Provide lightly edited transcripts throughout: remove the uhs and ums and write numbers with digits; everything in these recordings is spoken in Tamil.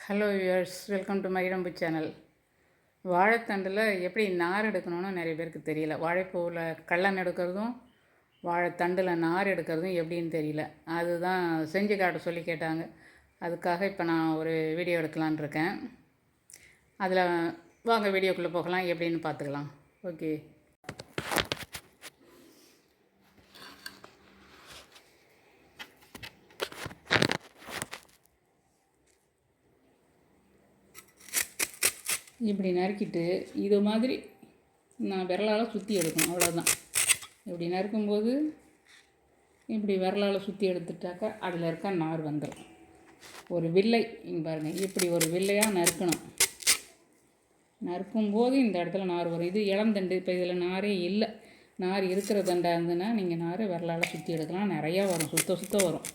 Hello viewers, welcome to Magizhambu channel. வாழைத்தண்டில் எப்படி நார் எடுக்கணும்னு நிறைய பேருக்கு தெரியல. வாழைப்பூவில் கள்ளன் எடுக்கிறதும் வாழைத்தண்டில் நார் எடுக்கிறதும் எப்படின்னு தெரியல. அதுதான் செஞ்சு காட்ட சொல்லி கேட்டாங்க. அதுக்காக இப்போ நான் ஒரு வீடியோ எடுக்கலான் இருக்கேன். அதில் வாங்க வீடியோக்குள்ளே போகலாம், எப்படின்னு பார்த்துக்கலாம். ஓகே. இப்படி நறுக்கிட்டு இது மாதிரி நான் விரலால் சுற்றி எடுக்கணும், அவ்வளோதான். இப்படி நறுக்கும்போது இப்படி விரலால் சுற்றி எடுத்துட்டாக்கா அதில் இருக்க நார் வந்துடும். ஒரு வில்லை இங்கே பாருங்கள், இப்படி ஒரு வில்லையாக நறுக்கணும். நறுக்கும்போது இந்த இடத்துல நார் வரும். இது இளந்தண்டு. இப்போ இதில் நாரே இல்லை. நார் இருக்கிற தண்டாக இருந்ததுன்னா நீங்கள் நார் விரலால் சுற்றி எடுக்கலாம். நிறையா வரும், சுத்த வரும்.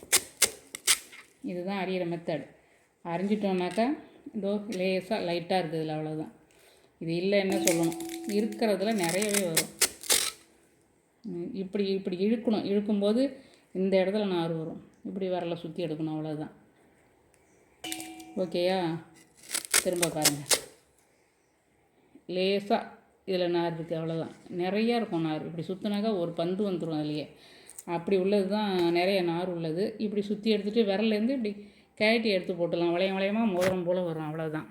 இதுதான் அரியிற மெத்தட். அரிஞ்சிட்டோம்னாக்கா இதோ லேசாக லைட்டாக இருக்குது இதில், அவ்வளோதான். இது இல்லை என்ன சொல்லணும், இருக்கிறதுல நிறையவே வரும். இப்படி இப்படி இழுக்கணும். இழுக்கும்போது இந்த இடத்துல நார் வரும். இப்படி வரல சுற்றி எடுக்கணும், அவ்வளோதான். ஓகேயா? திரும்ப பாருங்கள். லேசாக இதில் நார் இருக்குது, அவ்வளோதான். நிறையா இருக்கும் நார். இப்படி சுற்றினாக்கா ஒரு பந்து வந்துடும் அதுலேயே. அப்படி உள்ளது தான் நிறைய நார் உள்ளது. இப்படி சுற்றி எடுத்துகிட்டு விரலேருந்து இப்படி கழட்டி எடுத்து போட்டுடலாம். வளையமாக மோதிரம் போல் வரும், அவ்வளோதான்.